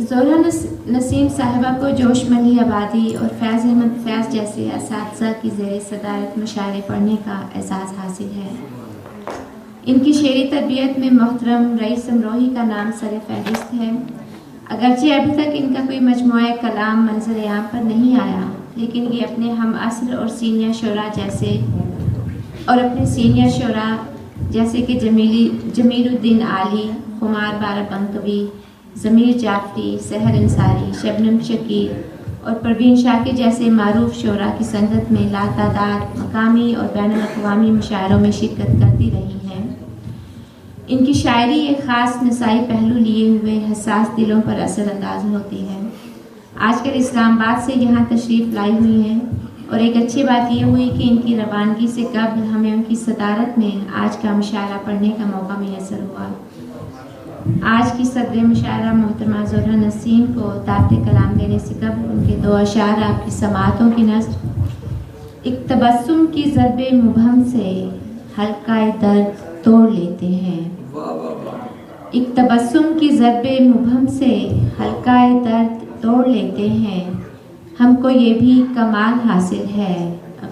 زہرا نسیم صاحبہ کو جوش ملی آبادی اور فیض احمد فیض جیسے اساتذہ کی زیر صدارت مشاعرے پڑھنے کا اعزاز حاصل ہے۔ ان کی شعری تربیت میں محترم رئیس امروہی کا نام سر فہرست ہے۔ اگرچہ ابھی تک ان کا کوئی مجموعہ کلام منظر عام پر نہیں آیا، لیکن یہ اپنے ہم عصر اور سینئر شعراء جیسے کہ جمیل الدین عالی، خمار بارہ بنکوی، ضمیر جعفری، سحر انصاری، شبنم شکیل اور پروین شاکر جیسے معروف شعراء کی سنگت میں لاتعداد مقامی اور بین الاقوامی مشاعروں میں شرکت کرتی رہی ہیں۔ ان کی شاعری ایک خاص نسائی پہلو لیے ہوئے حساس دلوں پر اثر انداز ہوتی ہے۔ آج کل اسلام آباد سے یہاں تشریف لائی ہوئی ہیں، اور ایک اچھی بات یہ ہوئی کہ ان کی روانگی سے قبل ہمیں ان کی صدارت میں آج کا مشاعرہ پڑھنے کا موقع میسر ہوا۔ آج کی صدر مشاعرہ محترمہ زہرا نسیم کو دعوت کلام دینے سے قبل ان کے دو اشعار آپ کی سماعتوں کی نظر: ایک تبسم کی ضرب مبہم سے حلقہ درد توڑ لیتے ہیں، ایک تبسم کی ضرب مبہم سے حلقہ درد توڑ لیتے ہیں، ہم کو یہ بھی کمال حاصل ہے،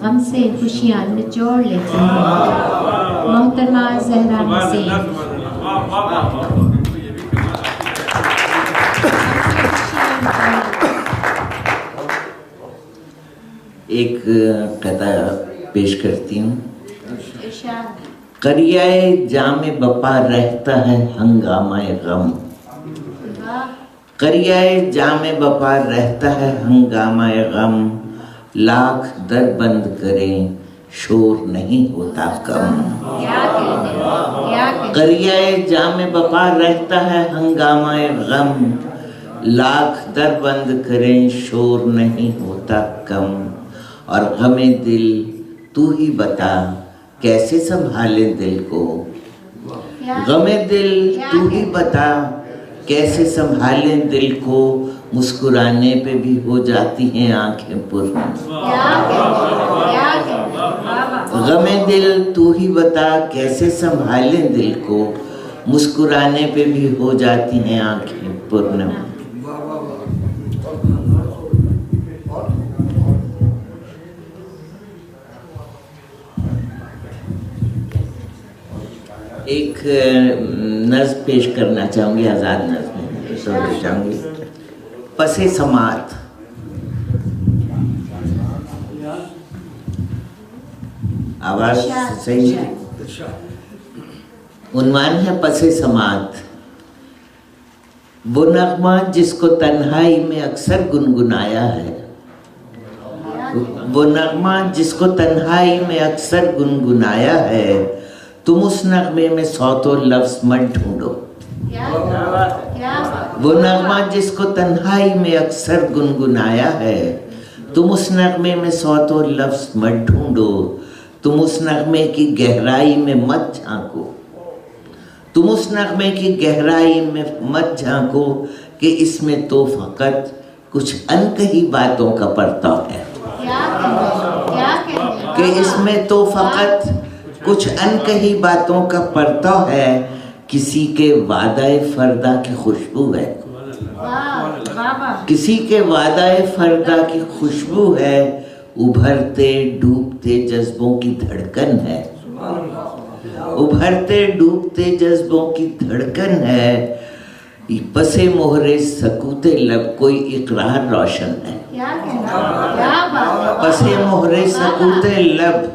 غم سے خوشیاں نچوڑ لیتے ہیں۔ محترمہ زہرا نسیم۔ ایک قطعہ پیش کرتی ہوں۔ قریائے جام بپا رہتا ہے ہنگامہ غم، قریائے جام بپا رہتا ہے ہنگامہ غم، لاکھ در بند کریں شور نہیں ہوتا کم۔ قریائے جام بپا رہتا ہے ہنگامہ غم، لاکھ در بند کریں شور نہیں ہوتا کم، اور غم دل تو ہی بتا کیسے سنبھالیں دل کو، غم دل تو ہی بتا کیسے سنبھالیں دل کو، مسکرانے پہ بھی ہو جاتی ہیں آنکھیں پر۔ غم دل تو ہی بتا کیسے سنبھالیں دل کو، مسکرانے پہ بھی ہو جاتی ہیں آنکھیں پر۔ ایک نظم پیش کرنا چاہوں گی، آزاد نظم سننا چاہوں گی۔ پس سماعت۔ آواز صحیح ہے؟ عنوان ہے پس سماعت۔ وہ نغمہ جس کو تنہائی میں اکثر گنگنایا ہے، وہ نغمہ جس کو تنہائی میں اکثر گنگنایا ہے، تم اس نغمے میں صوت و لفظ مت ڈھونڈو۔ وہ نغمہ جس کو تنہائی میں اکثر گنگنایا ہے، تم اس نغمے میں صوت و لفظ مت ڈھونڈو، تم اس نغمے کی گہرائی میں مت جھانکو، تم اس نغمے کی گہرائی میں مت جھانکو، کہ اس میں تو فقط کچھ انکہی باتوں کا پرتو ہے، کہ اس میں تو فقط کچھ انکہی باتوں کا پرتو ہے، کسی کے وعدہ فردہ کی خوشبو ہے، کسی کے وعدہ فردہ کی خوشبو ہے، ابھرتے ڈوبتے جذبوں کی دھڑکن ہے، ابھرتے ڈوبتے جذبوں کی دھڑکن ہے، پس مہر سکوت لب کوئی اقرار روشن ہے، پس مہر سکوت لب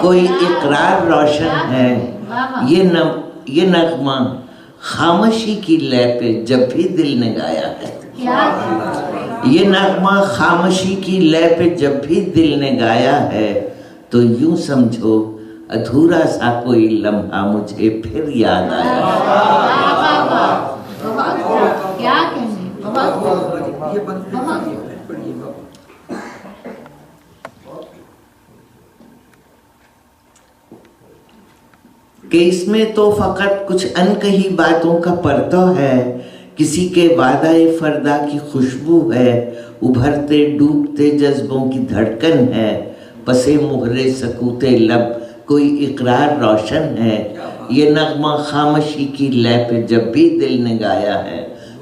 کوئی اقرار روشن ہے، یہ نغمہ خاموشی کی لے پہ جب بھی دل نے گایا ہے، یہ نغمہ خاموشی کی لے پہ جب بھی دل نے گایا ہے، تو یوں سمجھو ادھورا سا کوئی لمحہ مجھے پھر یاد آیا ہے۔ کہ اس میں تو فقط کچھ انکہی باتوں کا پرتو ہے، کسی کے وعدہ فردہ کی خوشبو ہے، ابھرتے ڈوبتے جذبوں کی دھڑکن ہے، پس مہر سکوت لب کوئی اقرار روشن ہے، یہ نغمہ خاموشی کی لے پہ جب بھی دل نے گایا ہے،